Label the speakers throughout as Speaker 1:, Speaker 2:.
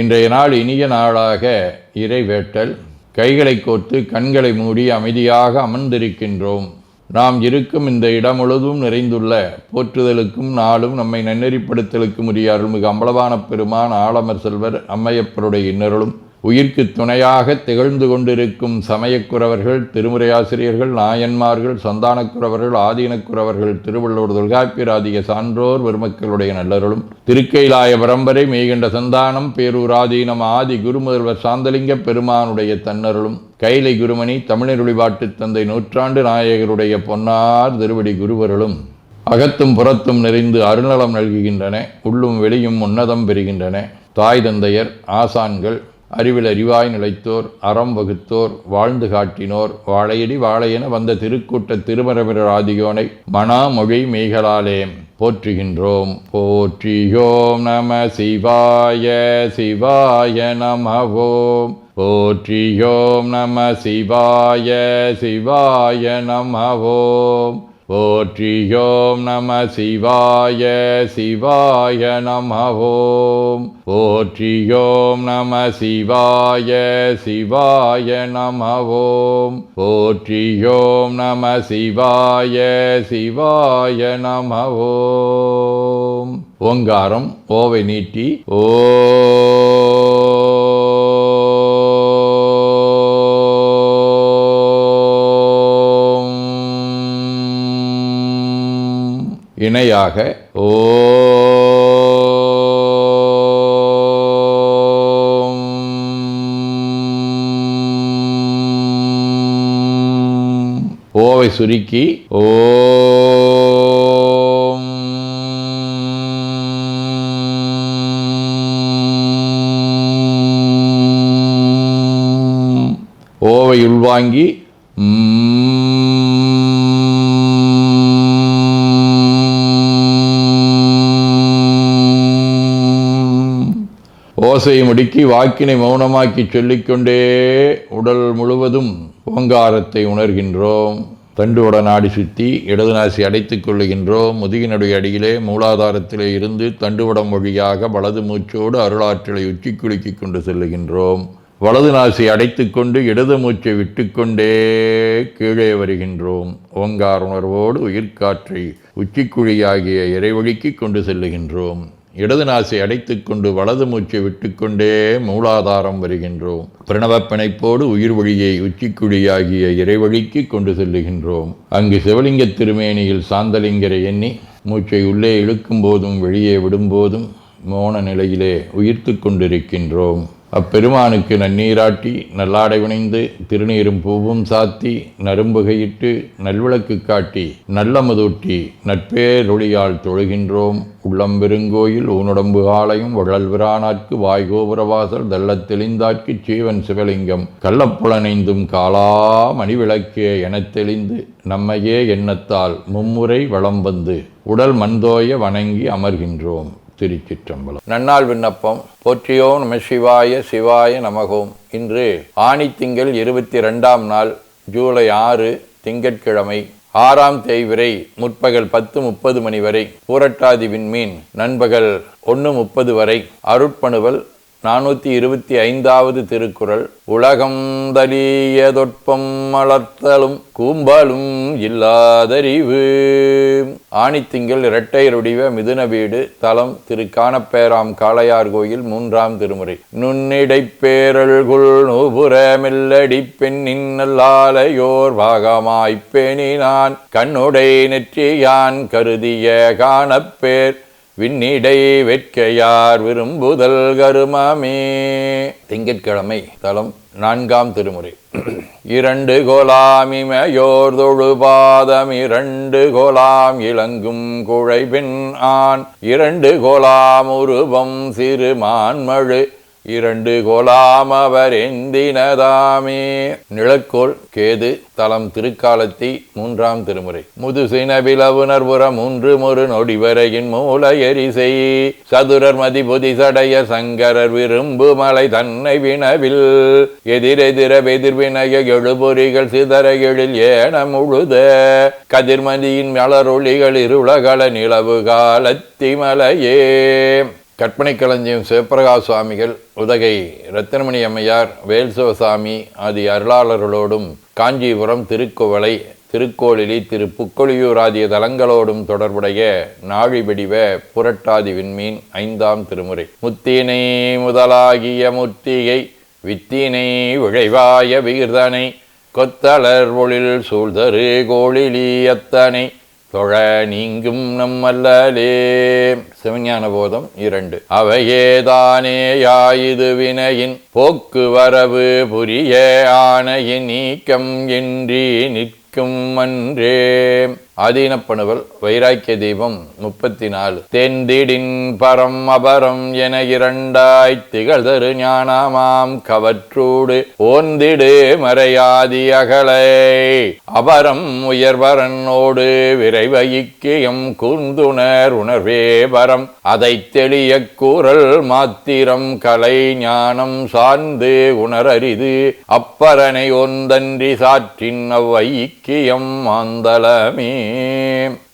Speaker 1: இன்றைய நாள் இனிய நாளாக இறைவேட்டல். கைகளை கோர்த்து கண்களை மூடி அமைதியாக அமர்ந்திருக்கின்றோம். நாம் இருக்கும் இந்த இடம் முழுதும் நிறைந்துள்ள போற்றுதலுக்கும் நாளும் நம்மை நன்னெறிப்படுத்தலுக்கும் உரிய அருள்மிகு அம்பலவான பெருமான் ஆலமர் செல்வர் அம்மையப்பருடைய இன்னருளும் உயிர்க்கு துணையாக திகழ்ந்து கொண்டிருக்கும் சமயக்குறவர்கள், திருமுறையாசிரியர்கள், நாயன்மார்கள், சந்தானக்குறவர்கள், ஆதீனக்குறவர்கள், திருவள்ளுவர் தொல்காப்பியராதிய சான்றோர் பெருமக்களுடைய நல்லருளும் திருக்கைலாய பரம்பரை மெய்கண்ட சந்தானம் பேரூராதீனம் ஆதி குருமுதல்வர் சாந்தலிங்க பெருமானுடைய தன்னருளும் கைலை குருமணி தமிழருளிபாட்டு தந்தை நூற்றாண்டு நாயகருடைய பொன்னார் திருவடி குருவருளும் அகத்தும் புறத்தும் நிறைந்து அருநலம் நல்குகின்றன. உள்ளும் வெளியும் உன்னதம் பெறுகின்றன. தாய் தந்தையர், ஆசான்கள், அறிவில் அறிவாய் நிலைத்தோர், அறம் வகுத்தோர், வாழ்ந்து காட்டினோர், வாழையடி வாழையென வந்த திருக்கூட்ட திருமரபிரர் ஆதியோனை மனாமொழி மெய்களாலே போற்றுகின்றோம். போற்றியோம் நம சிவாய சிவாய நமவோம். போற்றியோம் நம சிவாய சிவாய நமவோம். போற்றியோம் நம சிவாய சிவாய நமவோம். போற்றியோம் நம சிவாய சிவாய நமவோம். போற்றியோம் நம சிவாய சிவாய நமவோம். ஓங்காரம் ஓவை நீட்டி ஓ இணையாக ஓம். ஓவை சுருக்கி ஓம். ஓவை உள்வாங்கி ஓசையை முடுக்கி வாக்கினை மௌனமாக்கி சொல்லிக்கொண்டே உடல் முழுவதும் ஓங்காரத்தை உணர்கின்றோம். தண்டுவட நாடி சுற்றி இடது நாசி அடைத்துக் கொள்ளுகின்றோம். முதுகினுடைய அடியிலே மூலாதாரத்திலே இருந்து தண்டுவடம் வழியாக வலது மூச்சோடு அருளாற்றலை உச்சி குலுக்கி கொண்டு செல்லுகின்றோம். வலது நாசி அடைத்து கொண்டு இடது மூச்சை விட்டுக்கொண்டே கீழே வருகின்றோம். ஓங்கார உணர்வோடு உயிர்காற்றை உச்சிக்குழியாகிய இறைவழிக்கு கொண்டு செல்லுகின்றோம். இடது நாசை அடைத்து கொண்டு வலது மூச்சை விட்டுக்கொண்டே மூலாதாரம் வருகின்றோம். பிரணவ பிணைப்போடு உயிர் வழியை உச்சிக்குழியாகிய இறைவழிக்கு கொண்டு செல்லுகின்றோம். அங்கு சிவலிங்க திருமேனியில் சாந்தலிங்கரை எண்ணி மூச்சை உள்ளே இழுக்கும் போதும் வெளியே விடும்போதும் மோன நிலையிலே உயிர்த்து கொண்டிருக்கின்றோம். அப்பெருமானுக்கு நன்னீராட்டி நல்லாடை வினைந்து திருநீரும் பூவும் சாத்தி நரும்புகையிட்டு நல்விளக்கு காட்டி நல்லமுதூட்டி நட்பேரொளியால் தொழுகின்றோம். உள்ளம் பெருங்கோயில் ஊனுடம்பு ஆலயம் வள்ளல்விரானார்க்கு வாய்கோபுரவாசல் தெள்ளத் தெளிந்தார்க்கு சீவன் சிவலிங்கம் கள்ளப்புலனைந்தும் காலா மணிவிளக்கே எனத் தெளிந்து நம்மையே எண்ணத்தால் மும்முறை வளம் வந்து உடல் மண்தோய வணங்கி அமர்கின்றோம். திருச்சிற்றம்பலம். நன்னாள் விண்ணப்பம். போற்றியோம் நம சிவாய சிவாய நமகோம். இன்று ஆணித்திங்கள் 22ஆம் நாள், ஜூலை 6 திங்கட்கிழமை. 6ஆம் தேய்விரை முற்பகல் 10:30 மணி வரை, பூரட்டாதி விண்மீன் நண்பகல் 1:30 வரை. அருட்பணுவல் 425வது திருக்குறள். உலகம் தலிய தொற்பம் மலர்த்தலும் கூம்பலும் இல்லாதறிவு. ஆணித்திங்கள் இரட்டையருடிவ மிதுன வீடு. தலம் திரு காணப்பேராம் காளையார் கோயில். 3ஆம் திருமுறை. நுண்ணிடைப் பேரல்குள் நூபுற மெல்லடி பெண்ணின் நல்லாலையோர் பாகமாய்ப் பேணினான் கண்ணுடை நெற்றியான் கருதிய காணப்பேர் விண்ணிடை வெட்கையார் விரும்புதல் கருமமே. திங்கட்கிழமை. தலம் 4ஆம் திருமுறை. 2 கோலாம் இமையோர் தொழுபாதம் 2 கோலாம் இளங்கும் குழைபெண் ஆண் 2 கோலாம் உருவம் சிறுமான்மழு 2 கோலாம் அவர் எந்தினதாமே. நிழற்கோள் கேது. தலம் திருக்காலத்தி. 3ஆம் திருமுறை. முதுசின விளவுணர்வுற 3 மொரு நொடிவரையின் மூல எரிசை சதுரர் மதிபுதி சடைய சங்கரர் விரும்பு மலை தன்னை வினவில் எதிரெதிர வெதிர்வினைய எழுபொறிகள் சிதற எழில் ஏன முழுத கதிர்மதியின் மலரொளிகள் இருளகல நிலவு காலத்தி மலையே. கற்பனை களஞ்சியம் சிவப்பிரகாஷ் சுவாமிகள், உதகை ரத்தினமணி அம்மையார், வேல்சிவசாமி ஆதி அருளாளர்களோடும் காஞ்சிபுரம் திருக்குவளை, திருக்கோளிலி, திரு புக்கொழியூர் ஆகிய தலங்களோடும் தொடர்புடைய நாழிவடிவ புரட்டாதி விண்மீன் 5ஆம் திருமுறை. முத்தினை முதலாகிய முத்திகை வித்தினை விழைவாய விகிர்தனை கொத்தளர் ஒளில் சூழ்தரு கோளிலி அத்தனை தொழ நீங்கும் நம்மல்லலே. சிவஞான போதம் 2. அவையேதானே யாயுது வினையின் போக்குவரவு புரிய ஆணையின் நீக்கம் என்றி நிற்கும் அன்றே. ஆதீனப்பணுவல் வைராக்கிய தீபம் 34. தெந்திடின் பரம் அபரம் என 2ஆய் திகழ்தரு ஞானமாம் கவற்றூடு ஓந்திடு மறையாதி அகலை அபரம் உயர்வரனோடு விரைவயிக்கியம் கூர்ந்துணர் உணர்வே பரம் அதை தெளிய கூறல் மாத்திரம் கலை ஞானம் சார்ந்து உணரரிது அப்பரனை ஒன்றன்றி சாற்றின் அவ்வைக்கியம் மாந்தலமே.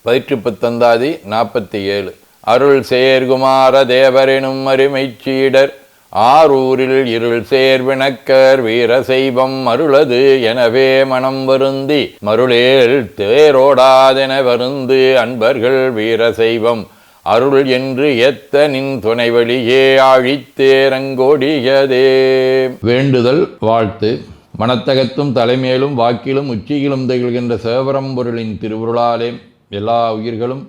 Speaker 1: பதிற்றுப்பத்தந்தாதி 47. அருள் சேர்குமார தேவரெனும் அருமை சீடர் ஆரூரில் இருள் சேர்விணக்கர் வீரசைவம் மருளது எனவே மனம் வருந்தி மருளேல் தேரோடாதென வருந்து அன்பர்கள் வீரசைவம் அருள் என்று எத்த நின் துணைவழியே ஆழித்தேரங்கோடியதே. வேண்டுதல் வாழ்த்து. மனத்தகத்தும் தலைமேலும் வாக்கிலும் உச்சியிலும் திகழ்கின்ற சிவபரம்பொருளின் திருவுருளாலே எல்லா உயிர்களும்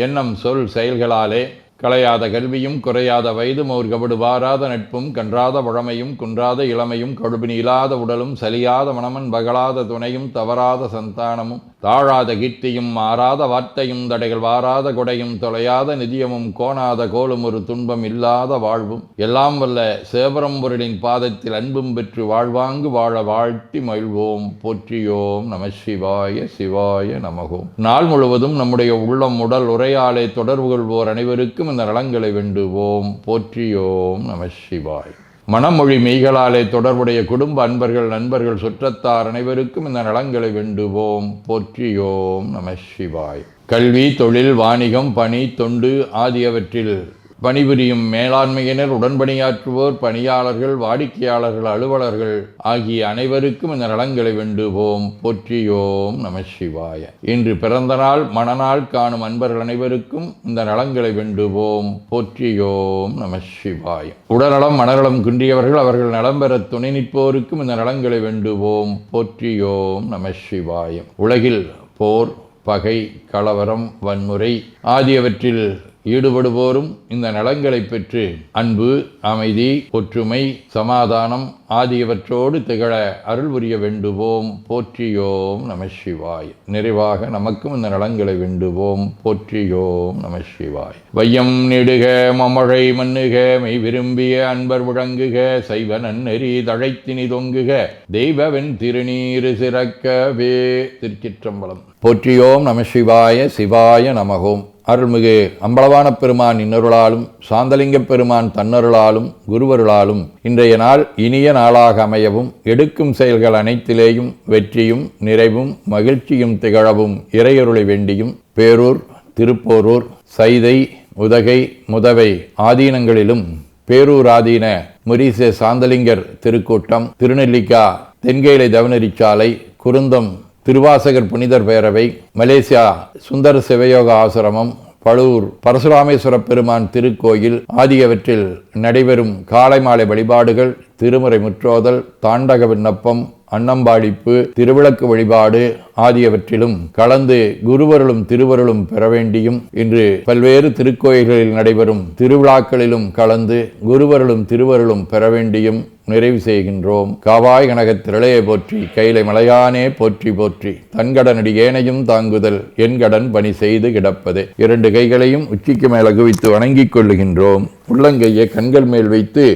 Speaker 1: எண்ணம் சொல் செயல்களாலே களையாத கல்வியும் குறையாத வயதும் ஒரு கபடு வாராத நட்பும் கன்றாத பழமையும் குன்றாத இளமையும் கடுபினி இல்லாத உடலும் சலியாத மனமன் பகலாத துணையும் தவறாத சந்தானமும் தாழாத கீர்த்தியும் மாறாத வார்த்தையும் தடைகள் வாராத கொடையும் தொலையாத நிதியமும் கோணாத கோலும் ஒரு துன்பம் இல்லாத வாழ்வும் எல்லாம் வல்ல சிவபரம்பொருளின் பாதத்தில் அன்பும் பெற்று வாழ்வாங்கு வாழ வாழ்த்தி மகிழ்வோம். போற்றியோம் நம சிவாய சிவாய நமகோம். நாள் முழுவதும் நம்முடைய உள்ளம் உடல் உரையாலே தொடர்பு கொள்வோர் அனைவருக்கும் இந்த நலங்களை வேண்டுவோம். போற்றியோம் நம சிவாய். மனமொழி மெய்களாலே தொடர்புடைய குடும்ப அன்பர்கள் நண்பர்கள் சுற்றத்தார் அனைவருக்கும் இந்த நலங்களை வேண்டுவோம். போற்றியோம் நம சிவாய். கல்வி, தொழில், வாணிகம், பணி, தொண்டு ஆகியவற்றில் பணிபுரியும் மேலாண்மையினர், உடன்பணியாற்றுவோர், பணியாளர்கள், வாடிக்கையாளர்கள், அலுவலர்கள் ஆகிய அனைவருக்கும் இந்த நலங்களை வேண்டுவோம். போற்றியோம் நம சிவாய. இன்று பிறந்த நாள் மணநாள் காணும் அன்பர்கள் அனைவருக்கும் இந்த நலங்களை வேண்டுவோம். போற்றியோம் நம சிவாய. உடல்நலம் மனநலம் குன்றியவர்கள் அவர்கள் நலம் பெற துணை நிற்போருக்கும் இந்த நலங்களை வேண்டுவோம். போற்றியோம் நம சிவாய. உலகில் போர், பகை, கலவரம், வன்முறை ஆகியவற்றில் ஈடுபடுவோரும் இந்த நலங்களை பெற்று அன்பு, அமைதி, ஒற்றுமை, சமாதானம் ஆகியவற்றோடு திகழ அருள் புரிய வேண்டுவோம். போற்றியோம் நம சிவாய். நிறைவாக நமக்கும் இந்த நலங்களை வேண்டுவோம். போற்றியோம் நம சிவாய். வையம் நெடுக மமழை மண்ணுக மெய் விரும்பிய அன்பர் விளங்குக சைவ நன்னெறி தழைத்தினி தொங்குக தெய்வவென் திருநீரு சிறக்கவே. திருச்சிற்றம்பலம். போற்றியோம் நம சிவாய சிவாய நமகோம். அருள்மிகு அம்பலவான பெருமான் இன்னருளாலும் சாந்தலிங்க பெருமான் தன்னருளாலும் குருவருளாலும் இன்றைய நாள் இனிய நாளாக அமையவும் எடுக்கும் செயல்கள் அனைத்திலேயும் வெற்றியும் நிறைவும் மகிழ்ச்சியும் திகழவும் இறையருளை வேண்டியும் பேரூர், திருப்போரூர், சைதை, உதகை, முதவை ஆதீனங்களிலும் பேரூர் ஆதீன முரீச சாந்தலிங்கர் திருக்கூட்டம், திருநெல்லிக்கா தென்கேலை தவனரிச்சாலை, குருந்தம் திருவாசகர் புனிதர் பேரவை, மலேசியா சுந்தர சிவயோக ஆசிரமம், பழுவூர் பரசுராமேஸ்வர பெருமான் திருக்கோயில் ஆகியவற்றில் நடைபெறும் காலை மாலை வழிபாடுகள், திருமுறை முற்றோதல், தாண்டக விண்ணப்பம், அன்னம்பாடிப்பு, திருவிளக்கு வழிபாடு ஆகியவற்றிலும் கலந்து குருவருளும் திருவருளும் பெற வேண்டியும் இன்று பல்வேறு திருக்கோயில்களில் நடைபெறும் திருவிழாக்களிலும் கலந்து குருவருளும் திருவருளும் பெற வேண்டியும் நிறைவு செய்கின்றோம். காவாய் கனகத்திரளையை போற்றி கைலை மலையானே போற்றி போற்றி தன்கடனடி ஏனையும் தாங்குதல் என் கடன் பணி செய்து கிடப்பது. 2 கைகளையும் உச்சிக்கு மேல் குவித்து வணங்கிக் கொள்ளுகின்றோம். உள்ளங்கையை கண்கள் மேல் வைத்து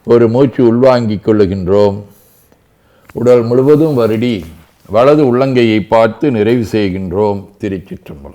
Speaker 1: ஒரு மூச்சு உள்வாங்கிக் கொள்ளுகின்றோம். உடல் முழுவதும் வருடி வலது உள்ளங்கையை பார்த்து நிறைவு செய்கின்றோம். திருச்சிற்றம்பலம்.